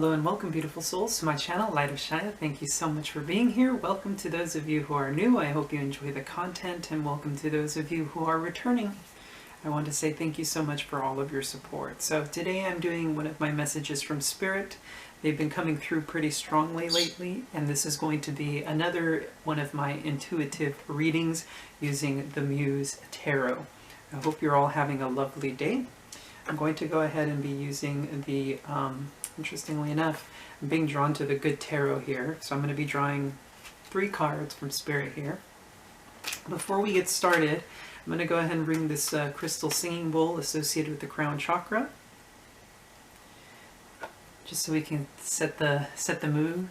Hello and welcome, beautiful souls, to my channel, Light of Shaya. Thank you so much for being here. Welcome to those of you who are new. I hope you enjoy the content, and welcome to those of you who are returning. I want to say thank you so much for all of your support. So today I'm doing one of my messages from Spirit. They've been coming through pretty strongly lately, and this is going to be another one of my intuitive readings using the Muse Tarot. I hope you're all having a lovely day. I'm going to go ahead and be using the, interestingly enough, I'm being drawn to the Good Tarot here, so I'm going to be drawing 3 cards from Spirit here. Before we get started, I'm going to go ahead and bring this crystal singing bowl associated with the crown chakra, just so we can set the mood.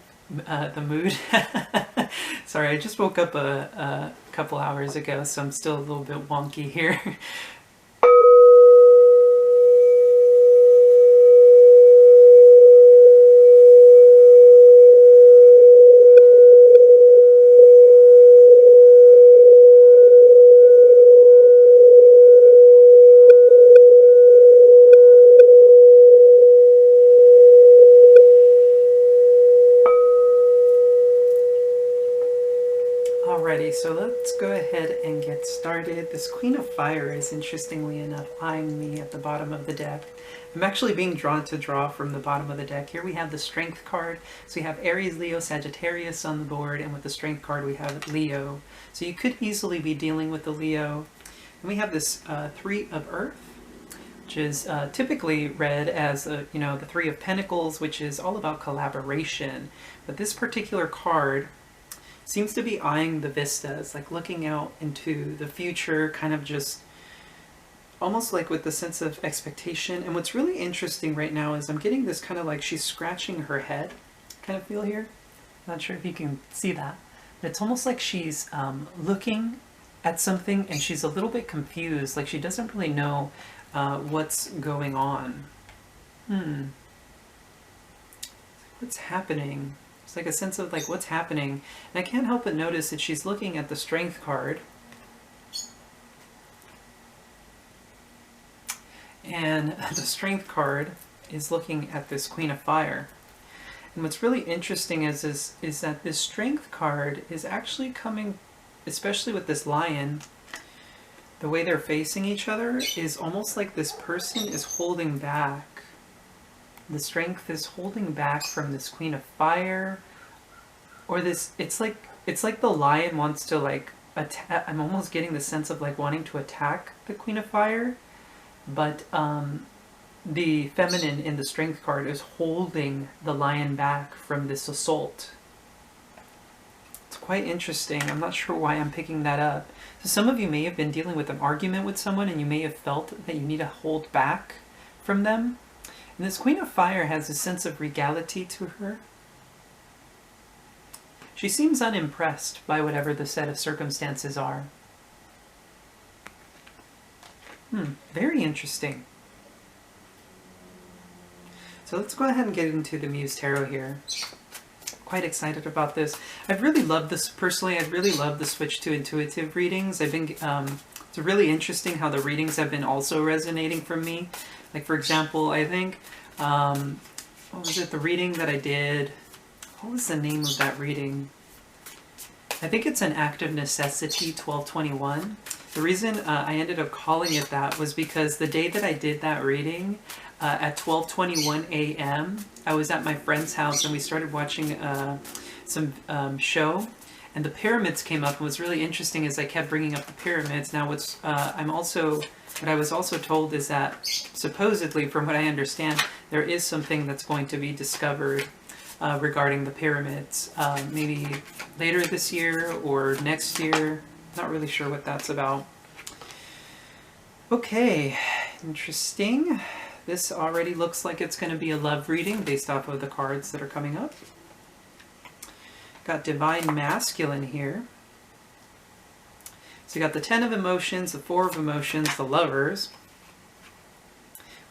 Sorry, I just woke up a couple hours ago, so I'm still a little bit wonky here. Alrighty, so let's go ahead and get started. This Queen of Fire is, interestingly enough, eyeing me at the bottom of the deck. I'm actually being drawn to draw from the bottom of the deck. Here we have the Strength card. So we have Aries, Leo, Sagittarius on the board, and with the Strength card we have Leo. So you could easily be dealing with the Leo. And we have this 3 of Earth, which is typically read as the Three of Pentacles, which is all about collaboration. But this particular card seems to be eyeing the vistas, like looking out into the future, kind of just almost like with the sense of expectation. And what's really interesting right now is I'm getting this kind of like she's scratching her head kind of feel here. Not sure if you can see that, but it's almost like she's looking at something and she's a little bit confused, like she doesn't really know what's going on. What's happening? It's like a sense of like what's happening, and I can't help but notice that she's looking at the Strength card, and the Strength card is looking at this Queen of Fire. And what's really interesting is that this Strength card is actually coming, especially with this Lion, the way they're facing each other is almost like this person is holding back. The Strength is holding back from this Queen of Fire, or this, it's like the Lion wants to like attack. I'm almost getting the sense of like wanting to attack the Queen of Fire, but the Feminine in the Strength card is holding the Lion back from this assault. It's quite interesting. I'm not sure why I'm picking that up. So some of you may have been dealing with an argument with someone and you may have felt that you need to hold back from them. And this Queen of Fire has a sense of regality to her. She seems unimpressed by whatever the set of circumstances are. Very interesting. So let's go ahead and get into the Muse Tarot here. Quite excited about this. I've really loved this personally. I've really loved the switch to intuitive readings. I've been it's really interesting how the readings have been also resonating for me. Like, for example, I think, what was it, the reading that I did, what was the name of that reading? I think it's An Act of Necessity, 1221. The reason I ended up calling it that was because the day that I did that reading, at 12:21 a.m., I was at my friend's house and we started watching some show. And the pyramids came up, and what's really interesting is I kept bringing up the pyramids. Now what I was also told is that, supposedly, from what I understand, there is something that's going to be discovered regarding the pyramids, maybe later this year or next year. Not really sure what that's about. Okay, interesting. This already looks like it's going to be a love reading based off of the cards that are coming up. Got Divine Masculine here. So you got the 10 of Emotions, the 4 of Emotions, the Lovers.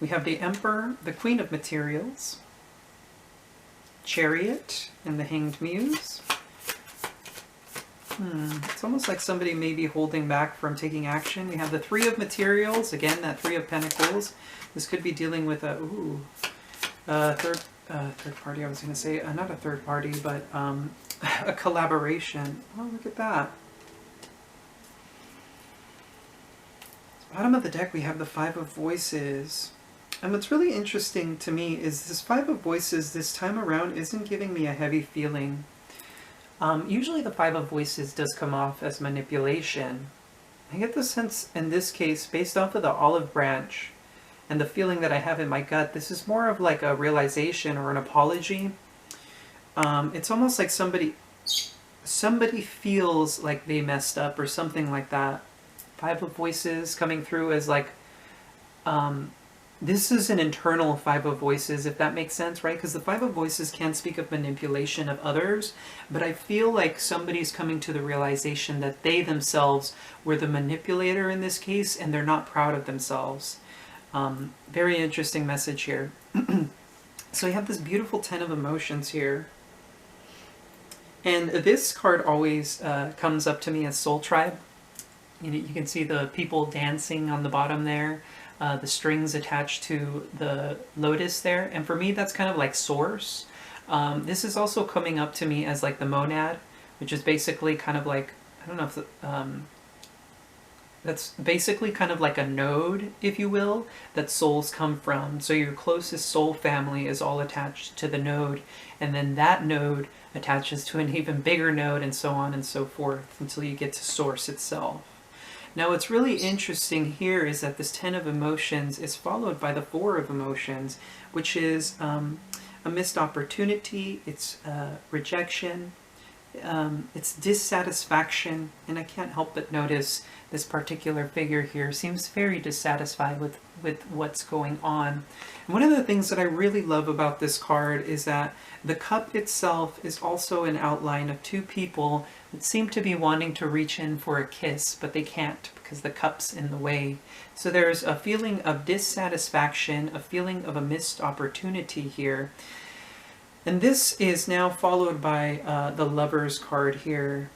We have the Emperor, the Queen of Materials, Chariot, and the Hanged Muse. It's almost like somebody may be holding back from taking action. We have the 3 of Materials, again, that 3 of Pentacles. This could be dealing with a third party, I was going to say, not a third party, but a collaboration. Oh, look at that. Bottom of the deck, we have the Five of Voices. And what's really interesting to me is this Five of Voices this time around isn't giving me a heavy feeling. Usually the Five of Voices does come off as manipulation. I get the sense in this case, based off of the olive branch and the feeling that I have in my gut, this is more of like a realization or an apology. It's almost like somebody feels like they messed up or something like that. Five of Voices coming through as like, this is an internal Five of Voices, if that makes sense, right? Because the Five of Voices can speak of manipulation of others, but I feel like somebody's coming to the realization that they themselves were the manipulator in this case, and they're not proud of themselves. Very interesting message here. So you have this beautiful Ten of Emotions here. And this card always comes up to me as Soul Tribe. You can see the people dancing on the bottom there, the strings attached to the lotus there, and for me that's kind of like source. This is also coming up to me as like the monad, which is basically kind of like, I don't know if that's basically kind of like a node, if you will, that souls come from. So your closest soul family is all attached to the node, and then that node attaches to an even bigger node, and so on and so forth until you get to source itself. Now what's really interesting here is that this Ten of Emotions is followed by the Four of Emotions, which is a missed opportunity, it's rejection, it's dissatisfaction, and I can't help but notice this particular figure here seems very dissatisfied with what's going on. And one of the things that I really love about this card is that the cup itself is also an outline of two people that seem to be wanting to reach in for a kiss, but they can't because the cup's in the way. So there's a feeling of dissatisfaction, a feeling of a missed opportunity here. And this is now followed by the Lovers card here.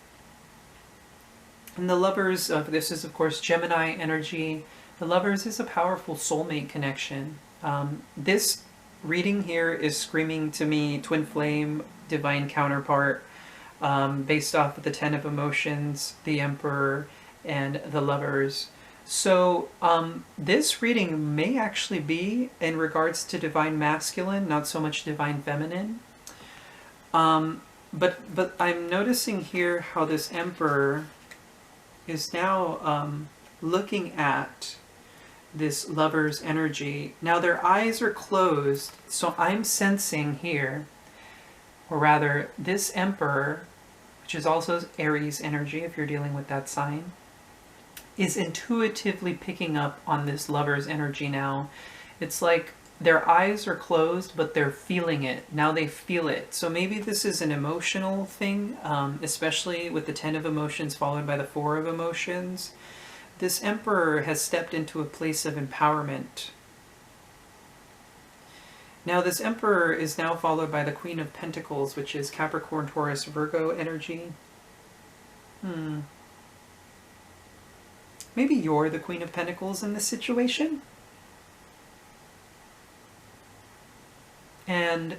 And the Lovers, this is of course Gemini energy. The Lovers is a powerful soulmate connection. This reading here is screaming to me twin flame, divine counterpart, based off of the Ten of Emotions, the Emperor, and the Lovers. So this reading may actually be in regards to divine masculine, not so much divine feminine. But I'm noticing here how this Emperor is now looking at this Lover's energy. Now their eyes are closed, so I'm sensing here, or rather this Emperor, which is also Aries energy if you're dealing with that sign, is intuitively picking up on this Lover's energy now. It's like their eyes are closed, but they're feeling it. Now they feel it. So maybe this is an emotional thing, especially with the Ten of Emotions followed by the Four of Emotions. This Emperor has stepped into a place of empowerment. Now this Emperor is now followed by the Queen of Pentacles, which is Capricorn, Taurus, Virgo energy. Maybe you're the Queen of Pentacles in this situation. And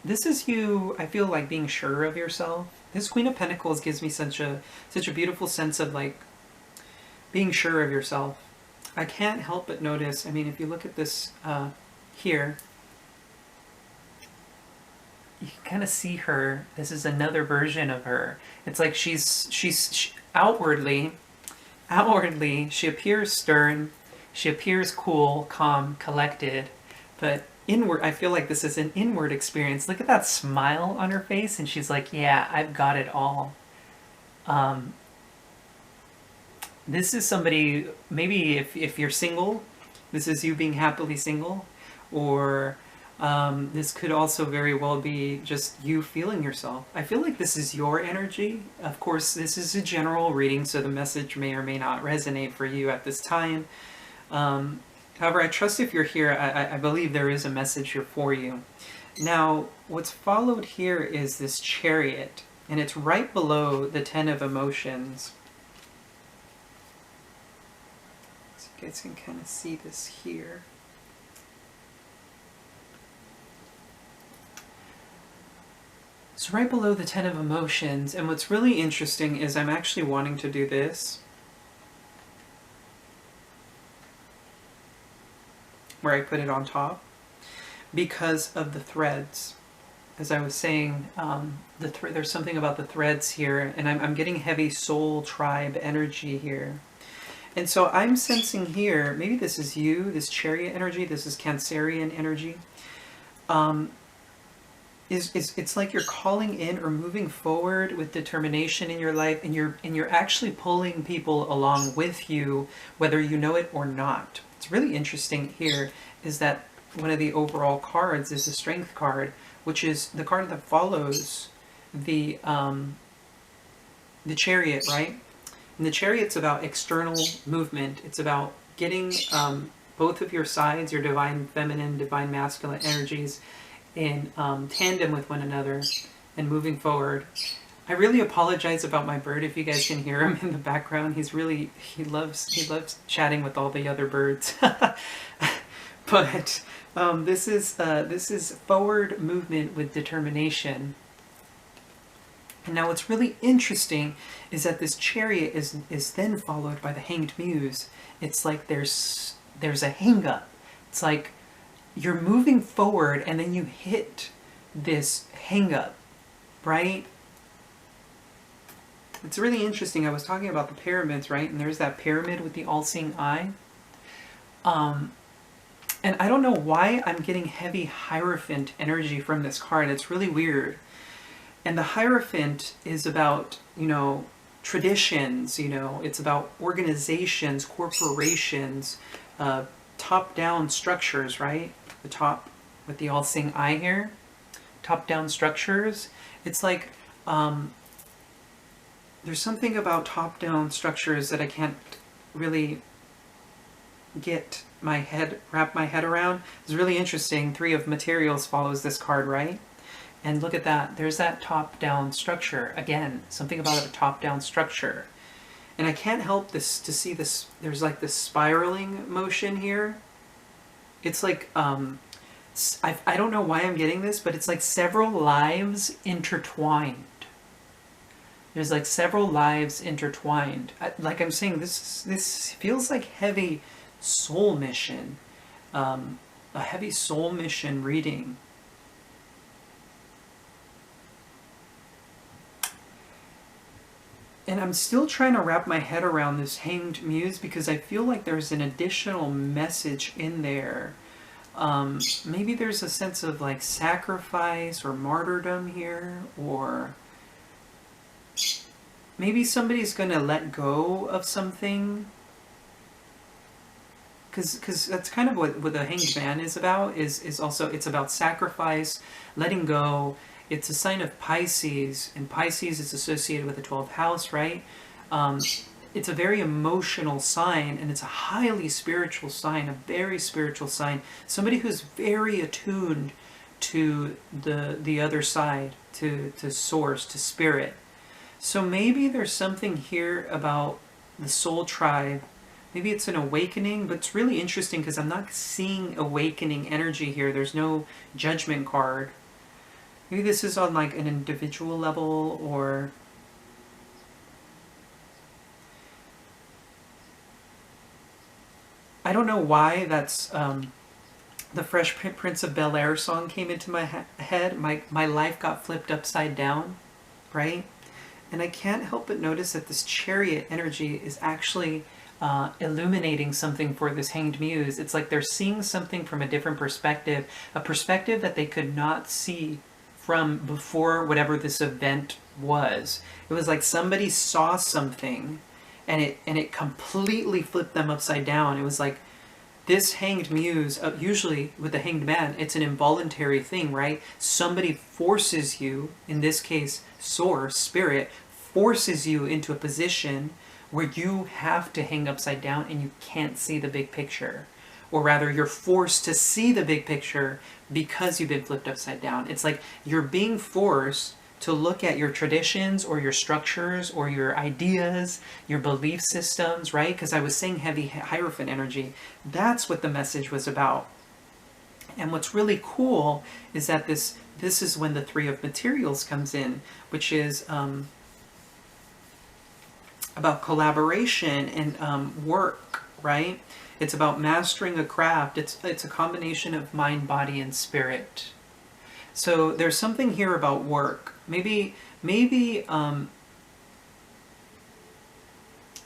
this is you, I feel like, being sure of yourself. This Queen of Pentacles gives me such a beautiful sense of like being sure of yourself. I can't help but notice, I mean, if you look at this here, you can kind of see her. This is another version of her. It's like she's outwardly, she appears stern, she appears cool, calm, collected, but inward, I feel like this is an inward experience. Look at that smile on her face, and she's like, yeah, I've got it all. This is somebody, maybe if you're single, this is you being happily single, or this could also very well be just you feeling yourself. I feel like this is your energy. Of course, this is a general reading, so the message may or may not resonate for you at this time. However, I trust if you're here, I believe there is a message here for you. Now, what's followed here is this Chariot, and it's right below the Ten of Emotions. So you guys can kind of see this here. So right below the 10 of emotions, and what's really interesting is I'm actually wanting to do this, where I put it on top, because of the threads. As I was saying, there's something about the threads here, and I'm getting heavy soul tribe energy here. And so I'm sensing here, maybe this is you, this chariot energy, this is Cancerian energy. It's like you're calling in or moving forward with determination in your life, and you're actually pulling people along with you, whether you know it or not. It's really interesting here is that one of the overall cards is the Strength card, which is the card that follows the Chariot, right? And the Chariot's about external movement. It's about getting both of your sides, your divine feminine, divine masculine energies, in tandem with one another and moving forward. I really apologize about my bird if you guys can hear him in the background. He loves chatting with all the other birds. But this is forward movement with determination. And now what's really interesting is that this Chariot is then followed by the Hanged Muse. It's like there's a hang up. It's like you're moving forward and then you hit this hang up, right? It's really interesting. I was talking about the pyramids, right? And there's that pyramid with the all-seeing eye. And I don't know why I'm getting heavy Hierophant energy from this card. It's really weird. And the Hierophant is about, traditions, it's about organizations, corporations, top-down structures, right? The top with the all-seeing eye here. Top-down structures. It's like, there's something about top-down structures that I can't really wrap my head around. It's really interesting. 3 of Materials follows this card, right? And look at that. There's that top-down structure. Again, something about a top-down structure. And I can't help to see this. There's like this spiraling motion here. It's like, I don't know why I'm getting this, but it's like several lives intertwined. There's like several lives intertwined. Like I'm saying, this feels like heavy soul mission. A heavy soul mission reading. And I'm still trying to wrap my head around this Hanged Muse because I feel like there's an additional message in there. Maybe there's a sense of like sacrifice or martyrdom here, or maybe somebody's going to let go of something. Because that's kind of what the Hanged Man is about, is also, it's about sacrifice, letting go. It's a sign of Pisces, and Pisces is associated with the 12th house, right? It's a very emotional sign, and it's a highly spiritual sign, a very spiritual sign. Somebody who's very attuned to the other side, to source, to spirit. So maybe there's something here about the soul tribe. Maybe it's an awakening, but it's really interesting because I'm not seeing awakening energy here. There's no judgment card. Maybe this is on like an individual level, or I don't know why that's the Fresh Prince of Bel-Air song came into my head. My life got flipped upside down, right? And I can't help but notice that this Chariot energy is actually illuminating something for this Hanged Muse. It's like they're seeing something from a different perspective, a perspective that they could not see from before whatever this event was. It was like somebody saw something and it completely flipped them upside down. It was like this Hanged Muse, usually with the Hanged Man, it's an involuntary thing, right? Somebody forces you, in this case, Source, Spirit, forces you into a position where you have to hang upside down and you can't see the big picture. Or rather, you're forced to see the big picture because you've been flipped upside down. It's like you're being forced to look at your traditions or your structures or your ideas, your belief systems, right? Because I was saying heavy Hierophant energy. That's what the message was about. And what's really cool is that this this is when the Three of Materials comes in, which is about collaboration and work, right? It's about mastering a craft. It's a combination of mind, body, and spirit. So there's something here about work. Maybe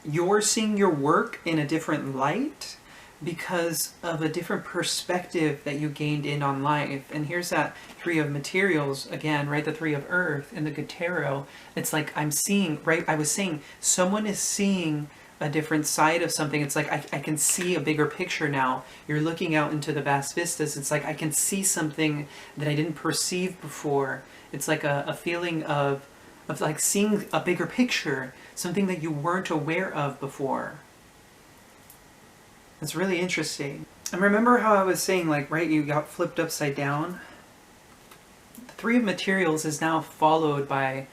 you're seeing your work in a different light because of a different perspective that you gained in on life. And here's that Three of Materials again, right? The Three of Earth in the good tarot. It's like I'm seeing, right? I was saying someone is seeing a different side of something. It's like I can see a bigger picture now. You're looking out into the vast vistas. It's like I can see something that I didn't perceive before. It's like a feeling of like seeing a bigger picture, something that you weren't aware of before. It's really interesting. And remember how I was saying, like, right, you got flipped upside down? The Three of Materials is now followed by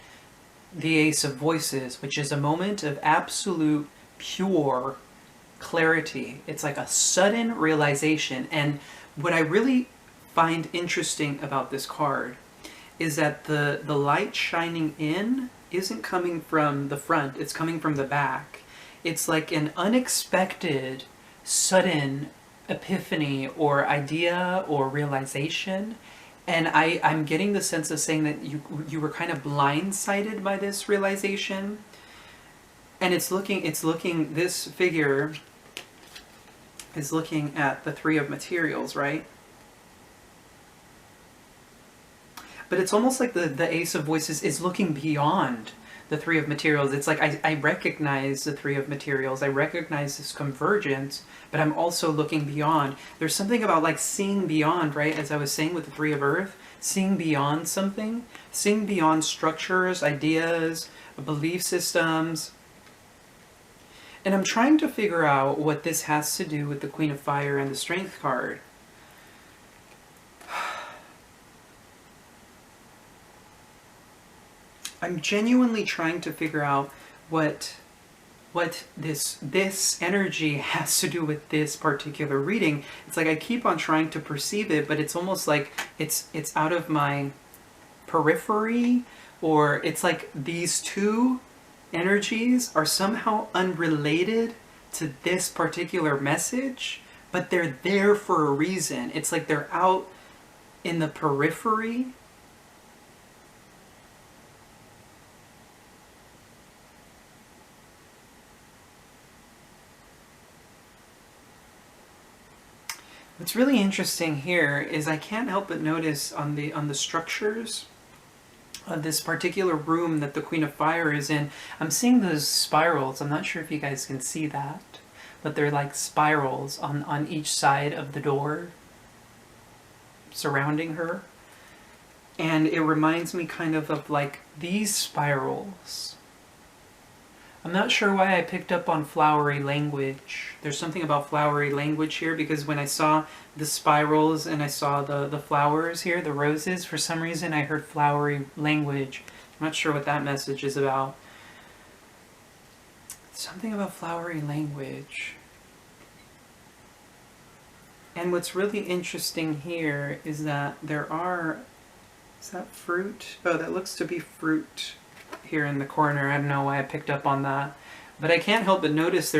the Ace of Voices, which is a moment of absolute pure clarity. It's like a sudden realization. And what I really find interesting about this card is that the light shining in isn't coming from the front, it's coming from the back. It's like an unexpected, sudden epiphany or idea or realization. And I'm getting the sense of saying that you were kind of blindsided by this realization. And it's looking, this figure is looking at the Three of Materials, right? But it's almost like the Ace of Voices is looking beyond the Three of Materials. It's like I recognize the Three of Materials. I recognize this convergence, but I'm also looking beyond. There's something about like seeing beyond, right? As I was saying with the Three of Earth, seeing beyond something, seeing beyond structures, ideas, belief systems. And I'm trying to figure out what this has to do with the Queen of Fire and the Strength card. I'm genuinely trying to figure out what this energy has to do with this particular reading. It's like I keep on trying to perceive it, but it's almost like it's out of my periphery, or it's like these two energies are somehow unrelated to this particular message, but they're there for a reason. It's like they're out in the periphery. What's really interesting here is I can't help but notice on the structures of this particular room that the Queen of Fire is in, I'm seeing those spirals. I'm not sure if you guys can see that, but they're like spirals on each side of the door surrounding her. And it reminds me kind of like these spirals. I'm not sure why I picked up on flowery language. There's something about flowery language here, because when I saw the spirals and I saw the flowers here, the roses, for some reason I heard flowery language. I'm not sure what that message is about. Something about flowery language. And what's really interesting here is that there are... Is that fruit? Oh, that looks to be fruit here in the corner. I don't know why I picked up on that. But I can't help but notice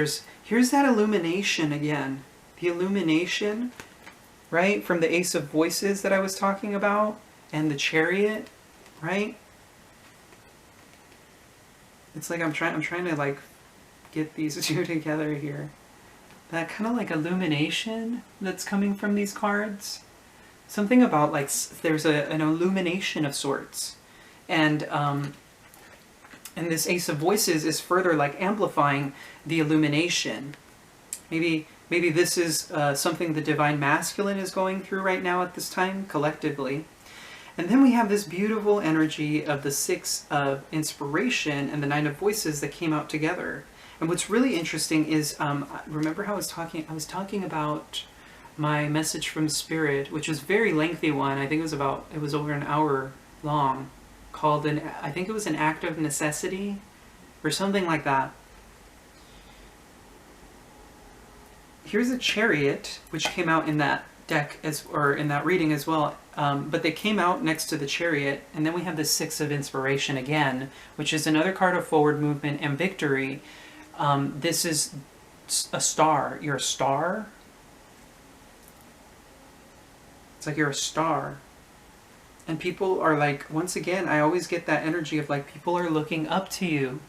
here's that illumination again. The illumination, right? From the Ace of Voices that I was talking about, and the Chariot, right? It's like I'm trying to like get these two together here. That kind of like illumination that's coming from these cards. Something about like there's an illumination of sorts. And this Ace of Voices is further like amplifying the illumination. Maybe this is something the Divine Masculine is going through right now at this time, collectively. And then we have this beautiful energy of the Six of Inspiration and the Nine of Voices that came out together. And what's really interesting is, remember how I was talking about my message from Spirit, which was a very lengthy one. I think it was over an hour long, called I think it was an act of necessity or something like that. Here's a Chariot, which came out in that deck or in that reading as well. But they came out next to the Chariot, and then we have the Six of Inspiration again, which is another card of forward movement and victory. This is a star. You're a star. It's like you're a star. And people are like, once again, I always get that energy of like people are looking up to you.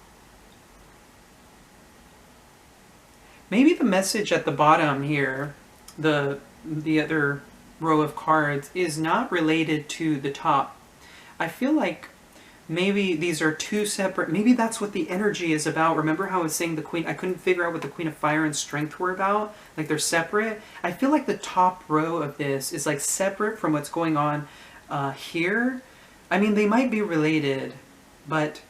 Maybe the message at the bottom here, the other row of cards, is not related to the top. I feel like maybe these are two separate, maybe that's what the energy is about. Remember how I was saying the Queen, I couldn't figure out what the Queen of Fire and Strength were about? Like they're separate. I feel like the top row of this is like separate from what's going on here. I mean, they might be related, but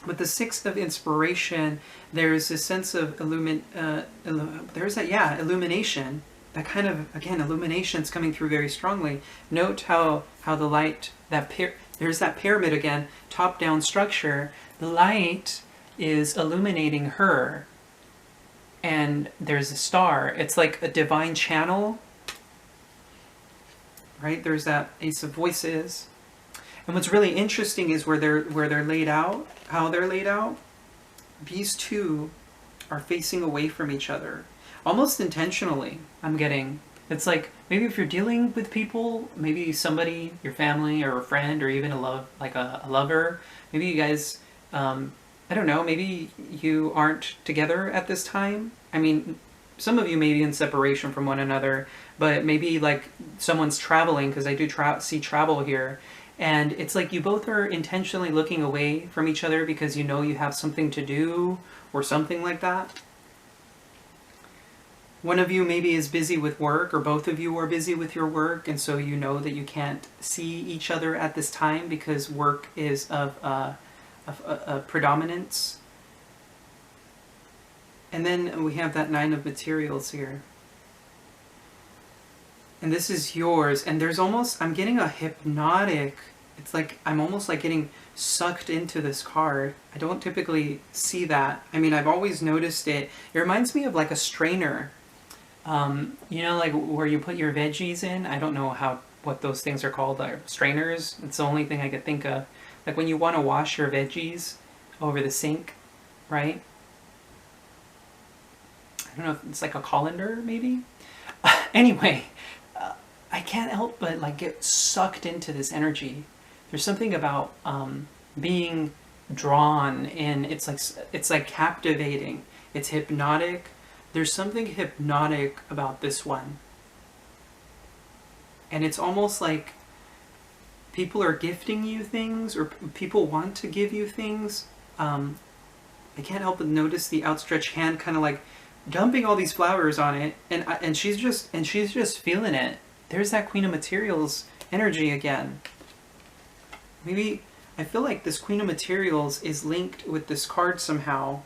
with the Six of Inspiration, there's a sense of illumination. That kind of, again, illumination's coming through very strongly. Note how the light, there's that pyramid again, top-down structure. The light is illuminating her, and there's a star. It's like a divine channel, right? There's that Ace of Voices. And what's really interesting is where they're laid out, how they're laid out. These two are facing away from each other, almost intentionally. I'm getting, it's like maybe if you're dealing with people, maybe somebody, your family or a friend or even a lover, maybe you guys, I don't know, maybe you aren't together at this time. I mean, some of you may be in separation from one another, but maybe like someone's traveling, because I do see travel here. And it's like you both are intentionally looking away from each other because you know you have something to do or something like that. One of you maybe is busy with work, or both of you are busy with your work, and so you know that you can't see each other at this time because work is of predominance. And then we have that Nine of Materials here. And this is yours, and there's almost, I'm getting a hypnotic, it's like, I'm almost like getting sucked into this card. I don't typically see that. I mean, I've always noticed it. It reminds me of like a strainer. You know, like where you put your veggies in? I don't know what those things are called, strainers. It's the only thing I could think of. Like when you want to wash your veggies over the sink, right? I don't know if it's like a colander, maybe? Anyway, I can't help but like get sucked into this energy. There's something about being drawn in. It's like captivating. It's hypnotic. There's something hypnotic about this one. And it's almost like people are gifting you things, or people want to give you things. I can't help but notice the outstretched hand kind of like dumping all these flowers on it, and she's just feeling it. There's that Queen of Materials energy again. Maybe I feel like this Queen of Materials is linked with this card somehow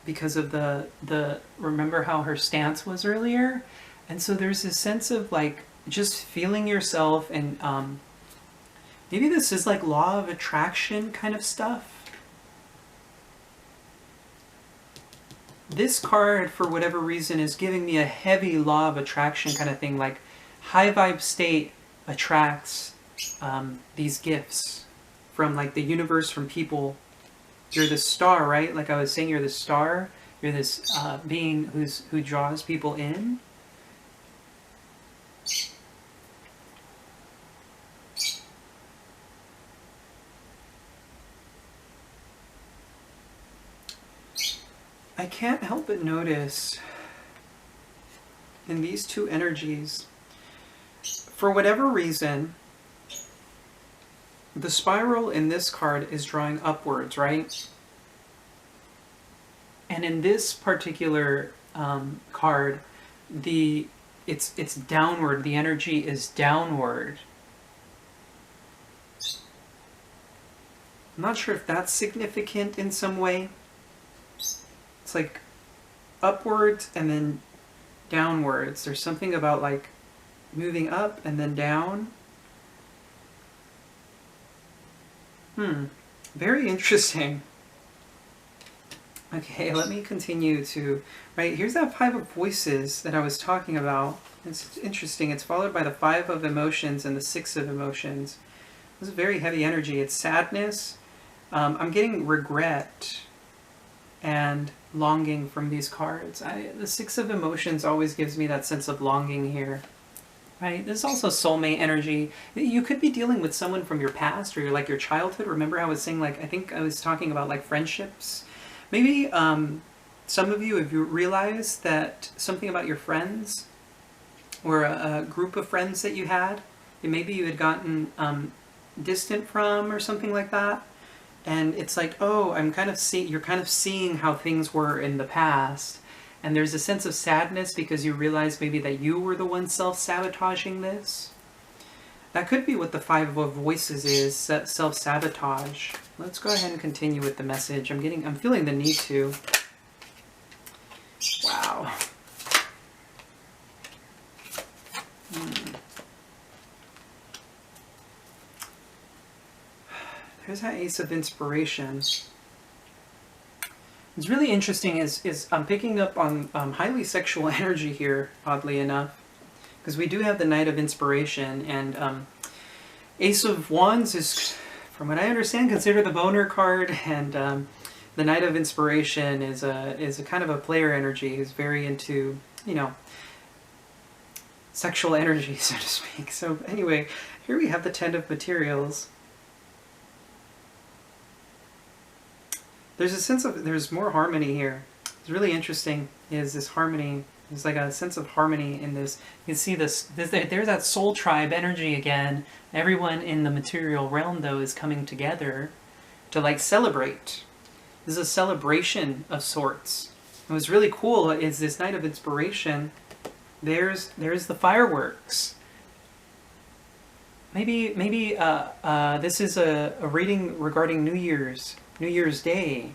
because of the remember how her stance was earlier? And so there's this sense of like just feeling yourself, and maybe this is like law of attraction kind of stuff. This card, for whatever reason, is giving me a heavy law of attraction kind of thing, like high vibe state attracts these gifts from like the universe, from people. You're the star, right? Like I was saying, you're the star. You're this being who draws people in. I can't help but notice in these two energies, for whatever reason, the spiral in this card is drawing upwards, right? And in this particular card, it's downward. The energy is downward. I'm not sure if that's significant in some way. It's like upwards and then downwards. There's something about like moving up and then down. Very interesting. Okay, let me continue to, right, here's that Five of Voices that I was talking about. It's interesting. It's followed by the Five of Emotions and the Six of Emotions. This is very heavy energy. It's sadness. I'm getting regret and longing from these cards. The Six of Emotions always gives me that sense of longing here. Right? This is also soulmate energy. You could be dealing with someone from your past or your childhood. Remember I was saying, like, I think I was talking about like friendships. Maybe some of you, if you realize that something about your friends or a group of friends that you had, that maybe you had gotten distant from or something like that, and it's like, oh, you're kind of seeing how things were in the past, and there's a sense of sadness because you realize maybe that you were the one self-sabotaging this. That could be what the Five of Voices is, self-sabotage. Let's go ahead and continue with the message. I'm feeling the need to. Wow. There's that Ace of Inspiration. What's really interesting is I'm picking up on highly sexual energy here, oddly enough. Because we do have the Knight of Inspiration, and Ace of Wands is, from what I understand, considered the boner card, and the Knight of Inspiration is a kind of a player energy who's very into, you know, sexual energy, so to speak. So anyway, here we have the Ten of Materials. There's a sense of, there's more harmony here. It's really interesting, is this harmony. There's like a sense of harmony in this. You can see this, there's that soul tribe energy again. Everyone in the material realm, though, is coming together to like celebrate. This is a celebration of sorts. And what's really cool is this Knight of Inspiration. There's the fireworks. Maybe this is a reading regarding New Year's Day,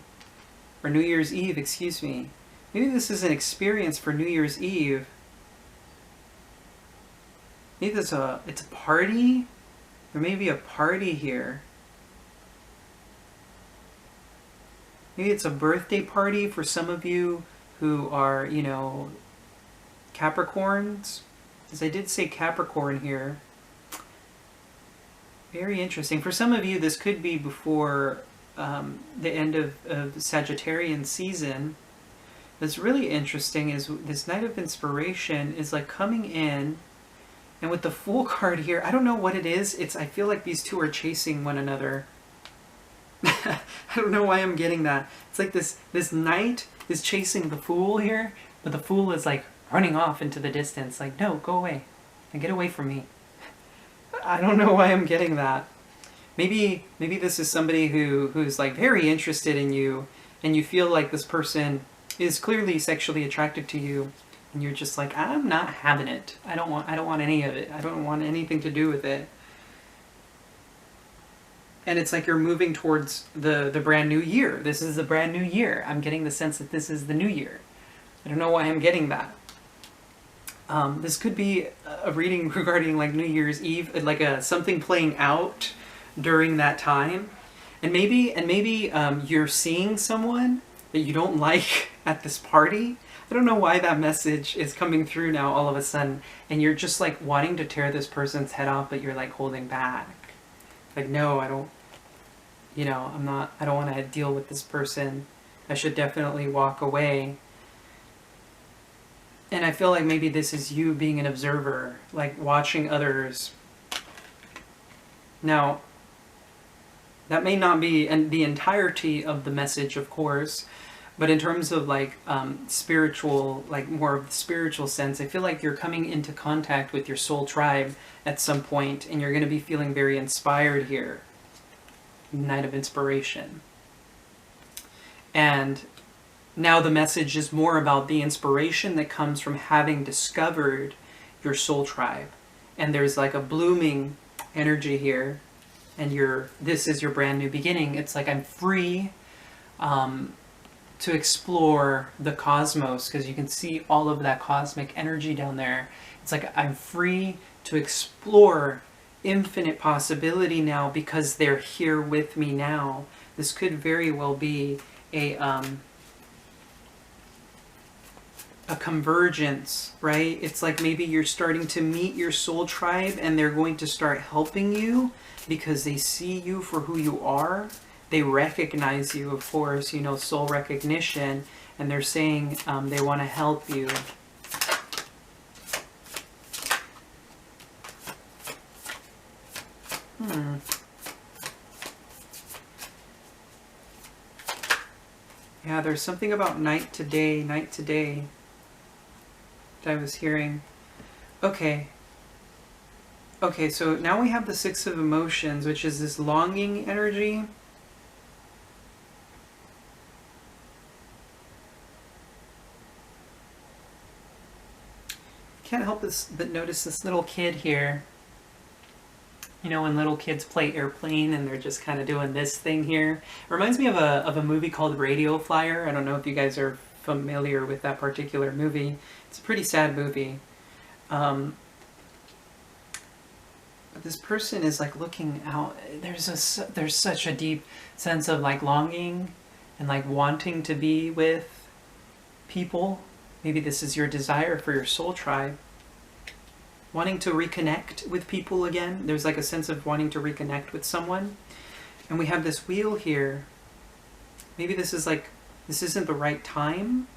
or New Year's Eve, excuse me. Maybe this is an experience for New Year's Eve. Maybe it's a party? There may be a party here. Maybe it's a birthday party for some of you who are, you know, Capricorns. Because I did say Capricorn here. Very interesting. For some of you, this could be before the end of the Sagittarian season. What's really interesting is this Knight of Inspiration is like coming in, and with the Fool card here, I don't know what it is. I feel like these two are chasing one another. I don't know why I'm getting that. It's like this Knight is chasing the Fool here, but the Fool is like running off into the distance. Like, no, go away. And get away from me. I don't know why I'm getting that. Maybe this is somebody who's like very interested in you, and you feel like this person is clearly sexually attracted to you, and you're just like, I'm not having it. I don't want any of it. I don't want anything to do with it. And it's like you're moving towards the brand new year. This is the brand new year. I'm getting the sense that this is the new year. I don't know why I'm getting that. This could be a reading regarding like New Year's Eve, like something playing out during that time, and maybe you're seeing someone that you don't like at this party. I don't know why that message is coming through now all of a sudden, and you're just like wanting to tear this person's head off, but you're like holding back. Like, no, I don't, you know, I don't want to deal with this person. I should definitely walk away. And I feel like maybe this is you being an observer, like watching others. Now, that may not be the entirety of the message, of course, but in terms of like spiritual, like more of the spiritual sense, I feel like you're coming into contact with your soul tribe at some point, and you're going to be feeling very inspired here. Knight of Inspiration. And now the message is more about the inspiration that comes from having discovered your soul tribe. And there's like a blooming energy here, and this is your brand new beginning. It's like I'm free to explore the cosmos, because you can see all of that cosmic energy down there. It's like I'm free to explore infinite possibility now because they're here with me now. This could very well be a a convergence, right? It's like maybe you're starting to meet your soul tribe and they're going to start helping you because they see you for who you are. They recognize you, of course, you know, soul recognition, and they're saying they want to help you. Yeah, there's something about night to day that I was hearing. Okay. Okay, so now we have the Six of Emotions, which is this longing energy. Can't help but notice this little kid here. You know, when little kids play airplane and they're just kind of doing this thing here. It reminds me of a movie called Radio Flyer. I don't know if you guys are familiar with that particular movie. It's a pretty sad movie. But this person is like looking out. There's such a deep sense of like longing and like wanting to be with people. Maybe this is your desire for your soul tribe. Wanting to reconnect with people again. There's like a sense of wanting to reconnect with someone. And we have this wheel here. Maybe this is like, this isn't the right time.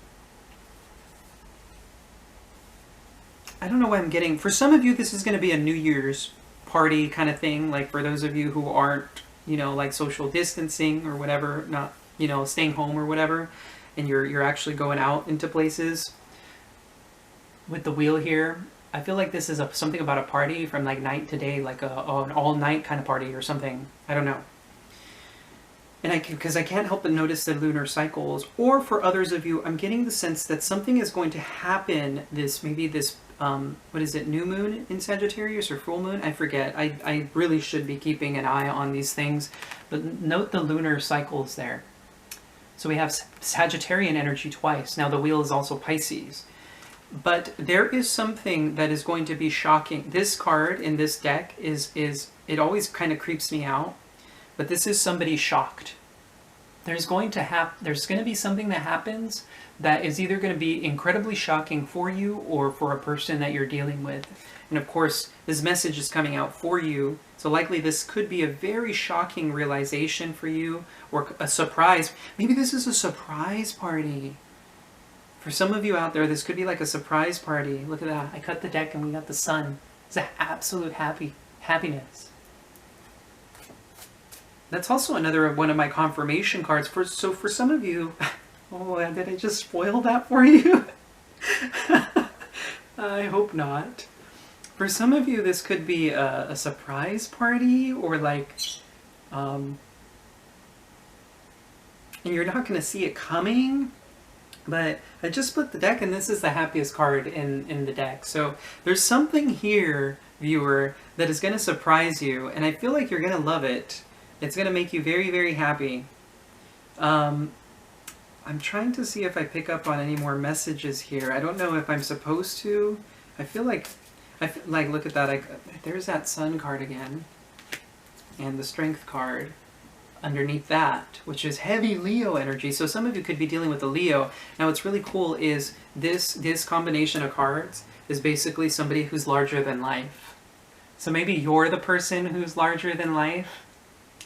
I don't know what I'm getting. For some of you, this is going to be a New Year's party kind of thing. Like for those of you who aren't, you know, like social distancing or whatever, not, you know, staying home or whatever, and you're actually going out into places. With the wheel here, I feel like this is something about a party from like night to day, like an all-night kind of party or something. I don't know. And because I can't help but notice the lunar cycles. Or for others of you, I'm getting the sense that something is going to happen. Maybe this, what is it, new moon in Sagittarius or full moon? I forget. I really should be keeping an eye on these things. But note the lunar cycles there. So we have Sagittarian energy twice. Now the wheel is also Pisces. But there is something that is going to be shocking. This card in this deck it always kind of creeps me out. But this is somebody shocked. There's going to be something that happens that is either going to be incredibly shocking for you or for a person that you're dealing with. And of course, this message is coming out for you. So likely this could be a very shocking realization for you or a surprise. Maybe this is a surprise party. For some of you out there, this could be like a surprise party. Look at that. I cut the deck and we got the sun. It's an absolute happiness. That's also another one of my confirmation cards. So for some of you, oh, did I just spoil that for you? I hope not. For some of you, this could be a surprise party or like, and you're not going to see it coming. But I just split the deck and this is the happiest card in the deck. So there's something here, viewer, that is going to surprise you. And I feel like you're going to love it. It's going to make you very, very happy. I'm trying to see if I pick up on any more messages here. I don't know if I'm supposed to. I feel like, look at that. There's that sun card again. And the strength card underneath that, which is heavy Leo energy. So some of you could be dealing with a Leo. Now what's really cool is this combination of cards is basically somebody who's larger than life. So maybe you're the person who's larger than life.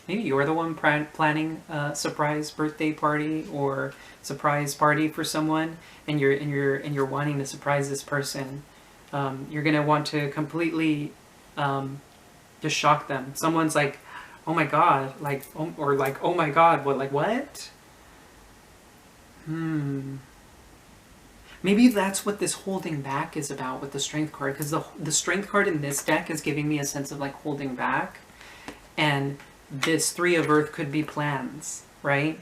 Maybe you're the one planning a surprise birthday party or surprise party for someone, and you're wanting to surprise this person. You're gonna want to completely just shock them. Someone's like, oh my god, like, or like, oh my god, what, like, what? Maybe that's what this holding back is about with the strength card, because the strength card in this deck is giving me a sense of like holding back, and this Three of Earth could be plans, right?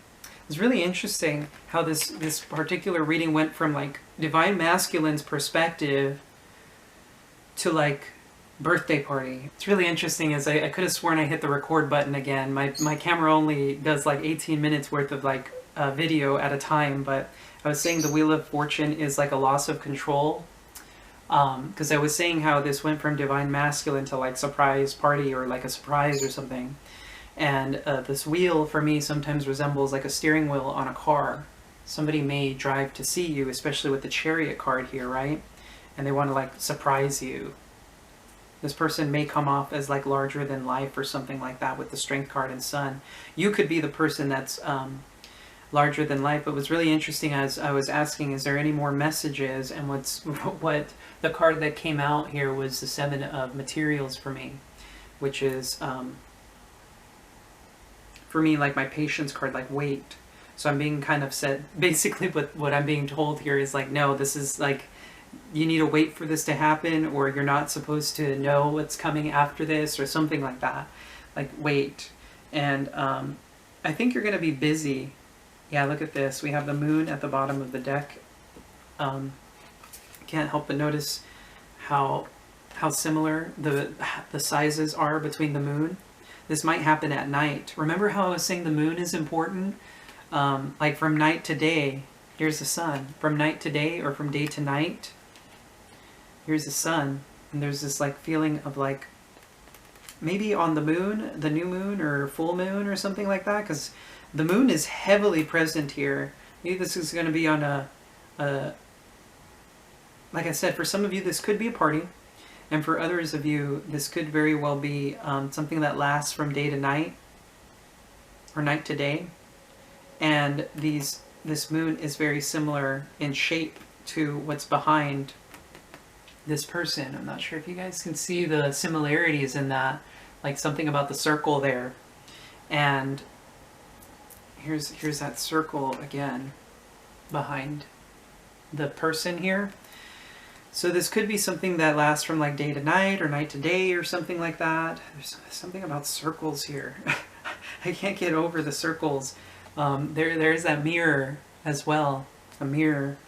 It's really interesting how this particular reading went from like Divine Masculine's perspective to like birthday party. It's really interesting as I could have sworn I hit the record button again. My camera only does like 18 minutes worth of like video at a time, but I was saying the Wheel of Fortune is like a loss of control. Because I was saying how this went from Divine Masculine to like surprise party or like a surprise or something. And this wheel for me sometimes resembles like a steering wheel on a car. somebody may drive to see you, especially with the Chariot card here, right? And they want to like surprise you. This person may come off as like larger than life or something like that with the Strength card and Sun. You could be the person that's larger than life. But what's really interesting, as I was asking, is there any more messages? And what the card that came out here was the Seven of Materials for me, which is for me like my Patience card, like wait. So I'm being kind of said, basically what I'm being told here is like, no, this is like, you need to wait for this to happen, or you're not supposed to know what's coming after this, or something like that. Like, wait. And I think you're going to be busy. Yeah, look at this. We have the moon at the bottom of the deck. Can't help but notice how similar the sizes are between the moon. This might happen at night. Remember how I was saying the moon is important? Like from night to day, here's the sun. From night to day, or from day to night, here's the sun. And there's this like feeling of like, maybe on the moon, the new moon or full moon or something like that, because the moon is heavily present here. Maybe this is going to be on a, like I said, for some of you this could be a party, and for others of you this could very well be something that lasts from day to night, or night to day. And this moon is very similar in shape to what's behind this person. I'm not sure if you guys can see the similarities in that, like something about the circle there. And here's that circle again behind the person here. So this could be something that lasts from like day to night or night to day or something like that. There's something about circles here. I can't get over the circles. There's that mirror as well, a mirror.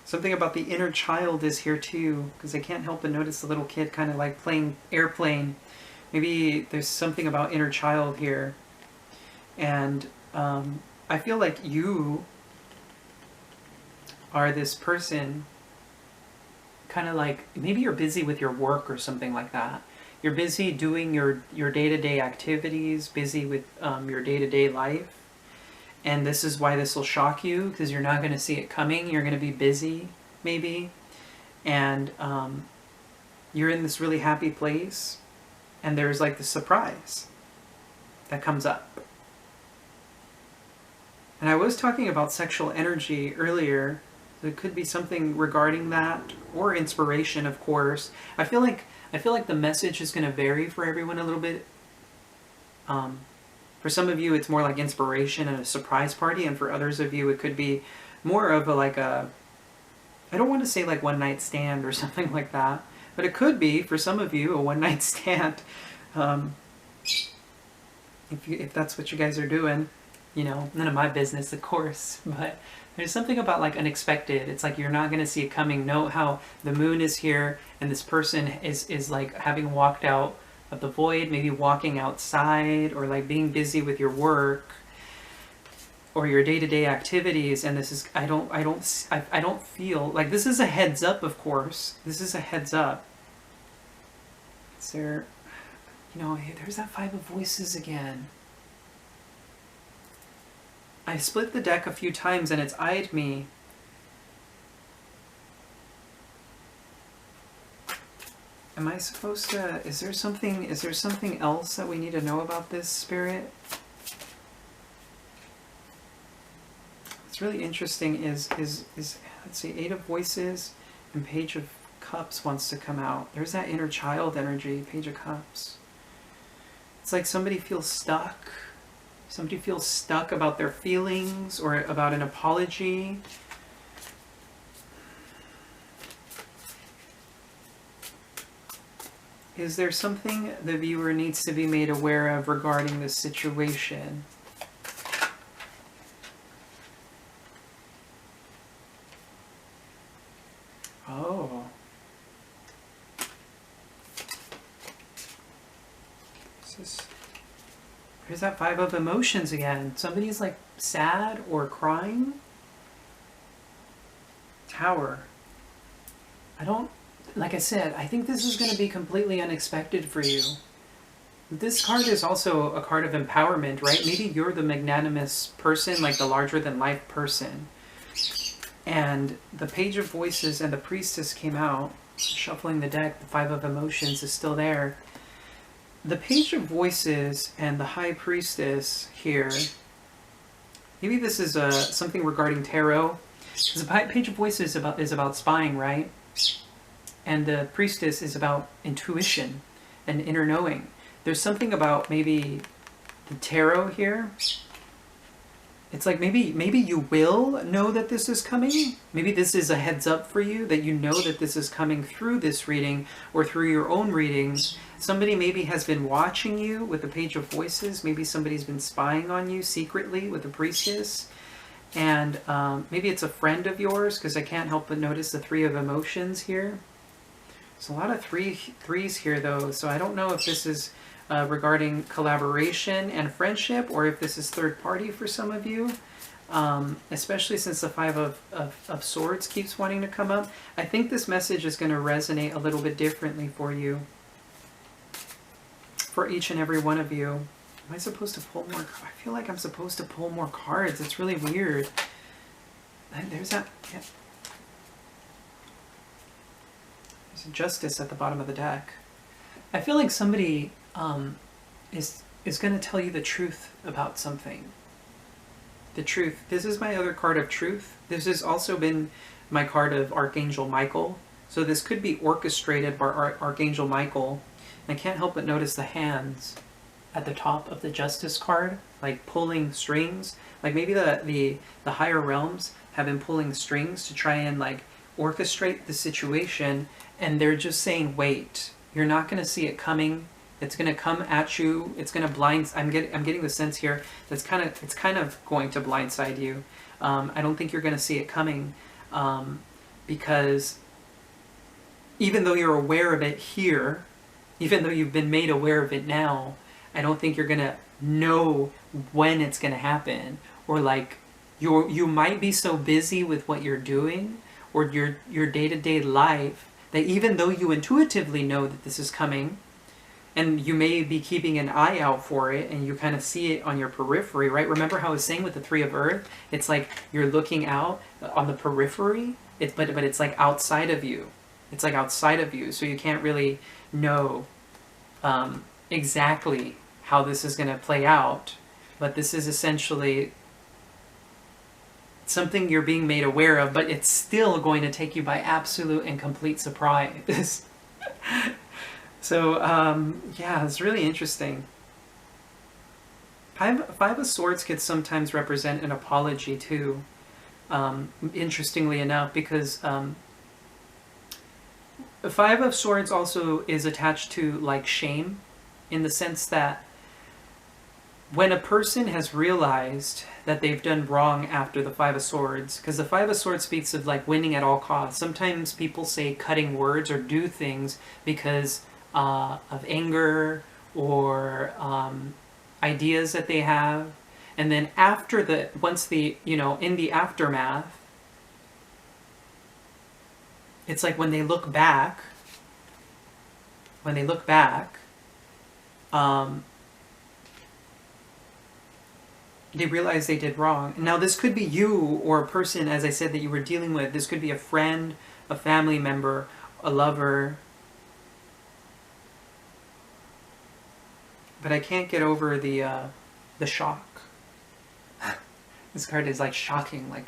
Something about the inner child is here too, because I can't help but notice the little kid kind of like playing airplane. Maybe there's something about inner child here. And I feel like you are this person, kind of like, maybe you're busy with your work or something like that. You're busy doing your day-to-day activities, busy with your day-to-day life. And this is why this will shock you, because you're not going to see it coming. You're going to be busy, maybe. And you're in this really happy place. And there's like the surprise that comes up. And I was talking about sexual energy earlier. There could be something regarding that, or inspiration, of course. I feel like the message is going to vary for everyone a little bit. For some of you, it's more like inspiration and a surprise party, and for others of you, it could be more of I don't want to say like one night stand or something like that, but it could be for some of you a one night stand. If that's what you guys are doing, you know, none of my business, of course, but there's something about like unexpected. It's like you're not going to see it coming. Note how the moon is here, and this person is like having walked out of the void, maybe walking outside, or like being busy with your work or your day-to-day activities. And this is, I don't feel like this is a heads up. Of course, this is a heads up. Is there, you know, there's that Five of Voices again. I split the deck a few times and it's eyed me. Am I supposed to, is there something else that we need to know about this, Spirit? What's really interesting is let's see, Eight of Voices and Page of Cups wants to come out. There's that inner child energy, Page of Cups. It's like somebody feels stuck. Somebody feels stuck about their feelings or about an apology. Is there something the viewer needs to be made aware of regarding this situation? Oh. There's that Five of Emotions again. Somebody's like sad or crying. Tower. Like I said, I think this is going to be completely unexpected for you. This card is also a card of empowerment, right? Maybe you're the magnanimous person, like the larger-than-life person. And the Page of Voices and the Priestess came out, shuffling the deck. The Five of Emotions is still there. The Page of Voices and the High Priestess here, maybe this is something regarding tarot. Because the Page of Voices is about spying, right? And the Priestess is about intuition and inner knowing. There's something about maybe the tarot here. It's like maybe you will know that this is coming. Maybe this is a heads up for you that you know that this is coming through this reading or through your own readings. Somebody maybe has been watching you with the Page of Voices. Maybe somebody's been spying on you secretly with the Priestess. And maybe it's a friend of yours, because I can't help but notice the Three of Emotions here. There's a lot of threes here, though, so I don't know if this is regarding collaboration and friendship, or if this is third party for some of you, especially since the Five of Swords keeps wanting to come up. I think this message is going to resonate a little bit differently for you, for each and every one of you. Am I supposed to pull more? I feel like I'm supposed to pull more cards. It's really weird. There's that. Yeah. There's a Justice at the bottom of the deck. I feel like somebody is going to tell you the truth about something. The truth. This is my other card of Truth. This has also been my card of Archangel Michael. So this could be orchestrated by Archangel Michael. And I can't help but notice the hands at the top of the Justice card, like pulling strings. Like maybe the higher realms have been pulling strings to try and like orchestrate the situation, and they're just saying, wait, you're not going to see it coming. It's going to come at you. It's going to blind. I'm getting the sense here that's it's kind of going to blindside you. I don't think you're going to see it coming, because even though you're aware of it here, even though you've been made aware of it now, I don't think you're going to know when it's going to happen, or like you might be so busy with what you're doing or your day-to-day life that even though you intuitively know that this is coming, and you may be keeping an eye out for it, and you kind of see it on your periphery, right? Remember how I was saying with the Three of Earth, it's like you're looking out on the periphery, but it's like outside of you. It's like outside of you, so you can't really know exactly how this is going to play out. But this is essentially something you're being made aware of, but it's still going to take you by absolute and complete surprise. So, yeah, it's really interesting. Five of Swords could sometimes represent an apology, too, interestingly enough, because the Five of Swords also is attached to, like, shame, in the sense that when a person has realized that they've done wrong after the Five of Swords, because the Five of Swords speaks of like winning at all costs. Sometimes people say cutting words or do things because of anger or ideas that they have. And then after in the aftermath, it's like when they look back, they realize they did wrong. Now this could be you or a person, as I said, that you were dealing with. This could be a friend, a family member, a lover. But I can't get over the shock. This card is like shocking, like,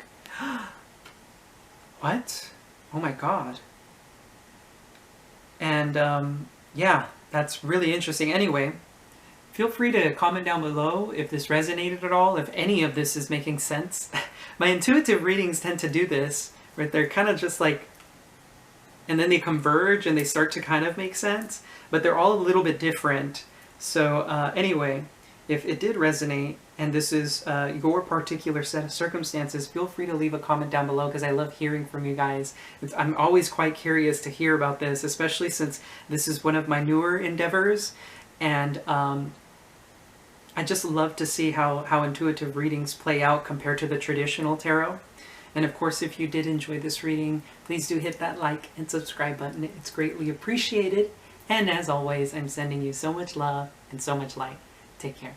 what? Oh my god. And yeah, that's really interesting. Anyway, feel free to comment down below if this resonated at all, if any of this is making sense. My intuitive readings tend to do this, right? They're kind of just like, and then they converge and they start to kind of make sense, but they're all a little bit different. So anyway, if it did resonate, and this is your particular set of circumstances, feel free to leave a comment down below, because I love hearing from you guys. I'm always quite curious to hear about this, especially since this is one of my newer endeavors. And I just love to see how intuitive readings play out compared to the traditional tarot. And of course, if you did enjoy this reading, please do hit that like and subscribe button. It's greatly appreciated. And as always, I'm sending you so much love and so much light. Take care.